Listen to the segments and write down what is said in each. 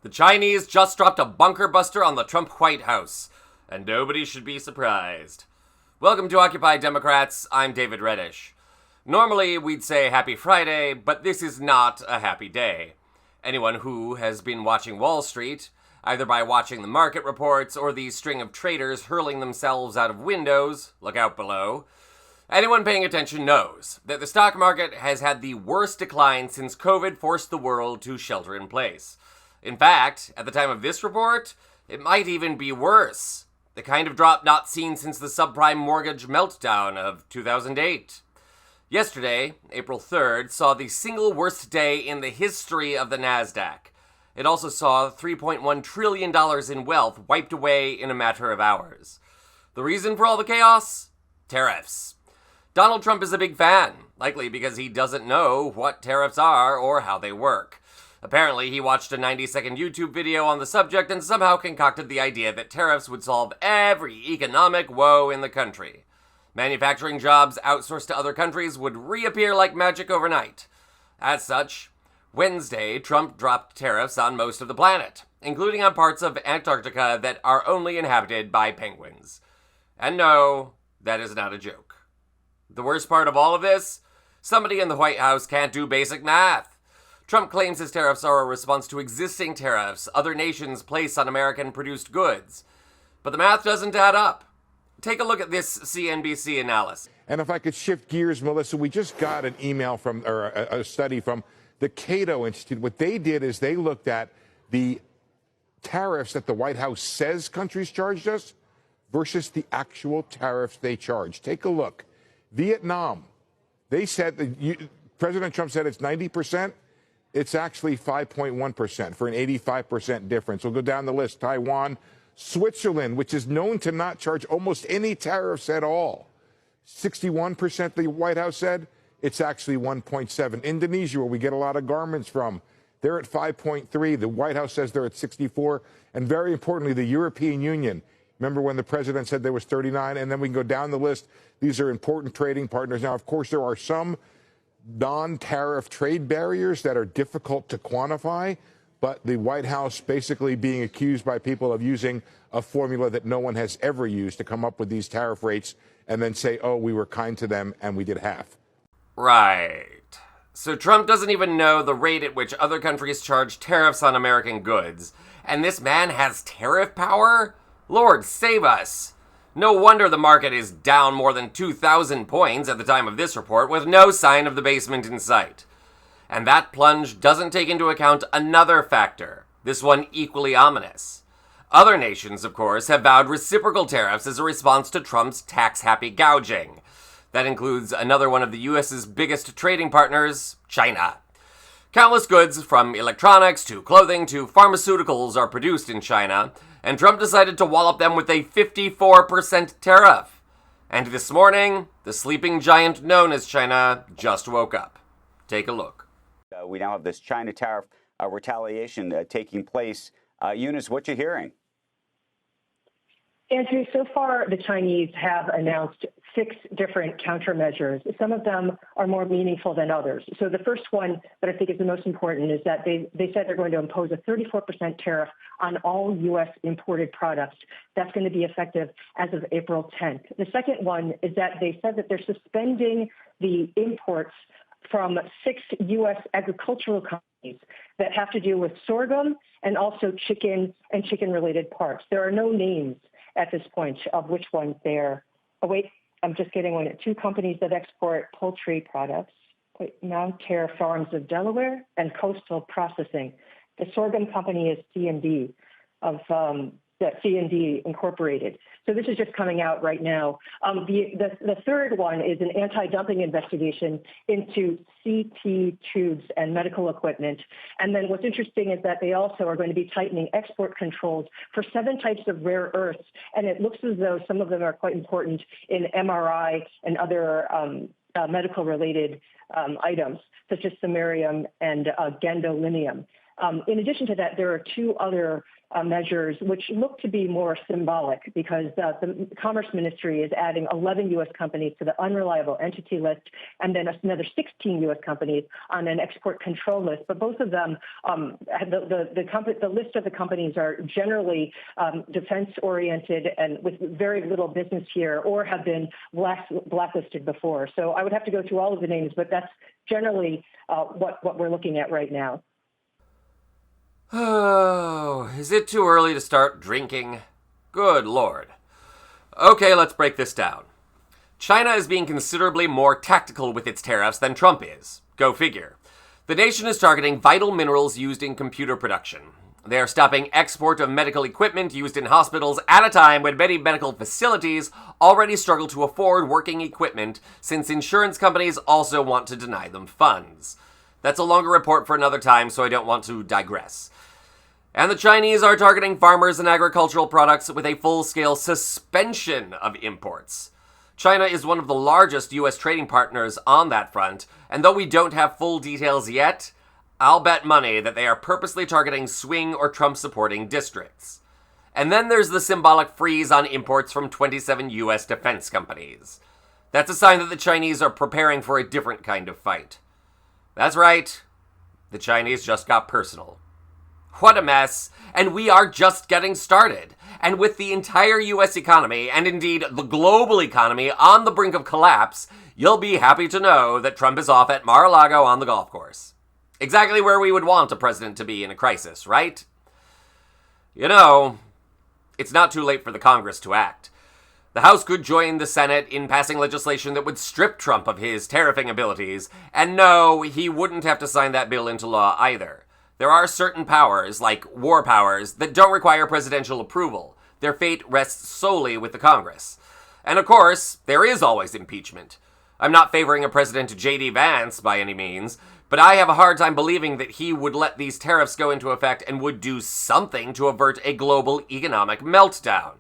The Chinese just dropped a bunker buster on the Trump White House, and nobody should be surprised. Welcome to Occupy Democrats, I'm David Reddish. Normally we'd say happy Friday, but this is not a happy day. Anyone who has been watching Wall Street, either by watching the market reports or the string of traders hurling themselves out of windows, look out below, anyone paying attention knows that the stock market has had the worst decline since COVID forced the world to shelter in place. In fact, at the time of this report, it might even be worse. The kind of drop not seen since the subprime mortgage meltdown of 2008. Yesterday, April 3rd, saw the single worst day in the history of the NASDAQ. It also saw $3.1 trillion in wealth wiped away in a matter of hours. The reason for all the chaos? Tariffs. Donald Trump is a big fan, likely because he doesn't know what tariffs are or how they work. Apparently, he watched a 90-second YouTube video on the subject and somehow concocted the idea that tariffs would solve every economic woe in the country. Manufacturing jobs outsourced to other countries would reappear like magic overnight. As such, Wednesday, Trump dropped tariffs on most of the planet, including on parts of Antarctica that are only inhabited by penguins. And no, that is not a joke. The worst part of all of this? Somebody in the White House can't do basic math. Trump claims his tariffs are a response to existing tariffs other nations place on American-produced goods. But the math doesn't add up. Take a look at this CNBC analysis. And if I could shift gears, Melissa, we just got an email from, or a study from the Cato Institute. What they did is they looked at the tariffs that the White House says countries charged us versus the actual tariffs they charge. Take a look. Vietnam, they said, President Trump said it's 90%. It's actually 5.1% for an 85% difference. We'll go down the list. Taiwan, Switzerland, which is known to not charge almost any tariffs at all. 61% the White House said. It's actually 1.7. Indonesia, where we get a lot of garments from, they're at 5.3. The White House says they're at 64. And very importantly, the European Union. Remember when the president said there was 39? And then we can go down the list. These are important trading partners. Now, of course, there are some non-tariff trade barriers that are difficult to quantify, but the White House basically being accused by people of using a formula that no one has ever used to come up with these tariff rates and then say, oh, we were kind to them and we did half. Right. So Trump doesn't even know the rate at which other countries charge tariffs on American goods, and this man has tariff power? Lord, save us. No wonder the market is down more than 2,000 points at the time of this report, with no sign of the basement in sight. And that plunge doesn't take into account another factor, this one equally ominous. Other nations, of course, have vowed reciprocal tariffs as a response to Trump's tax-happy gouging. That includes another one of the U.S.'s biggest trading partners, China. Countless goods, from electronics to clothing to pharmaceuticals, are produced in China, and Trump decided to wallop them with a 54% tariff. And this morning, the sleeping giant known as China just woke up. Take a look. We now have this China tariff retaliation taking place. Eunice, what you hearing? Andrew, so far the Chinese have announced 6 different countermeasures. Some of them are more meaningful than others. So the first one that I think is the most important is that they said they're going to impose a 34% tariff on all U.S. imported products. That's going to be effective as of April 10th. The second one is that they said that they're suspending the imports from 6 U.S. agricultural companies that have to do with sorghum and also chicken and chicken-related parts. There are no names at this point of which ones they're. Oh, wait, I'm just getting one. 2 companies that export poultry products, Mountaire Farms of Delaware and Coastal Processing. The sorghum company is C&D of C&D Incorporated. So this is just coming out right now. The third one is an anti-dumping investigation into CT tubes and medical equipment. And then what's interesting is that they also are going to be tightening export controls for 7 types of rare earths. And it looks as though some of them are quite important in MRI and other medical-related items, such as samarium and gadolinium. In addition to that, there are two other measures which look to be more symbolic because the Commerce Ministry is adding 11 U.S. companies to the unreliable entity list and then another 16 U.S. companies on an export control list. But both of them, the list of the companies are generally defense-oriented and with very little business here or have been blacklisted before. So I would have to go through all of the names, but that's generally what we're looking at right now. Oh, is it too early to start drinking? Good Lord. Okay, let's break this down. China is being considerably more tactical with its tariffs than Trump is. Go figure. The nation is targeting vital minerals used in computer production. They are stopping export of medical equipment used in hospitals at a time when many medical facilities already struggle to afford working equipment since insurance companies also want to deny them funds. That's a longer report for another time, so I don't want to digress. And the Chinese are targeting farmers and agricultural products with a full-scale suspension of imports. China is one of the largest U.S. trading partners on that front, and though we don't have full details yet, I'll bet money that they are purposely targeting swing or Trump-supporting districts. And then there's the symbolic freeze on imports from 27 U.S. defense companies. That's a sign that the Chinese are preparing for a different kind of fight. That's right, the Chinese just got personal. What a mess, and we are just getting started. And with the entire U.S. economy, and indeed the global economy, on the brink of collapse, you'll be happy to know that Trump is off at Mar-a-Lago on the golf course. Exactly where we would want a president to be in a crisis, right? You know, it's not too late for the Congress to act. The House could join the Senate in passing legislation that would strip Trump of his tariffing abilities, and no, he wouldn't have to sign that bill into law either. There are certain powers, like war powers, that don't require presidential approval. Their fate rests solely with the Congress. And of course, there is always impeachment. I'm not favoring a President J.D. Vance by any means, but I have a hard time believing that he would let these tariffs go into effect and would do something to avert a global economic meltdown.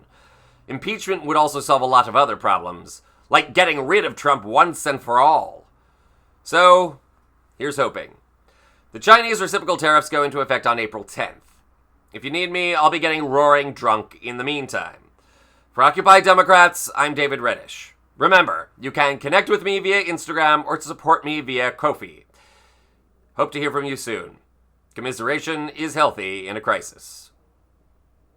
Impeachment would also solve a lot of other problems, like getting rid of Trump once and for all. So, here's hoping. The Chinese reciprocal tariffs go into effect on April 10th. If you need me, I'll be getting roaring drunk in the meantime. For Occupy Democrats, I'm David Reddish. Remember, you can connect with me via Instagram or support me via Ko-fi. Hope to hear from you soon. Commiseration is healthy in a crisis.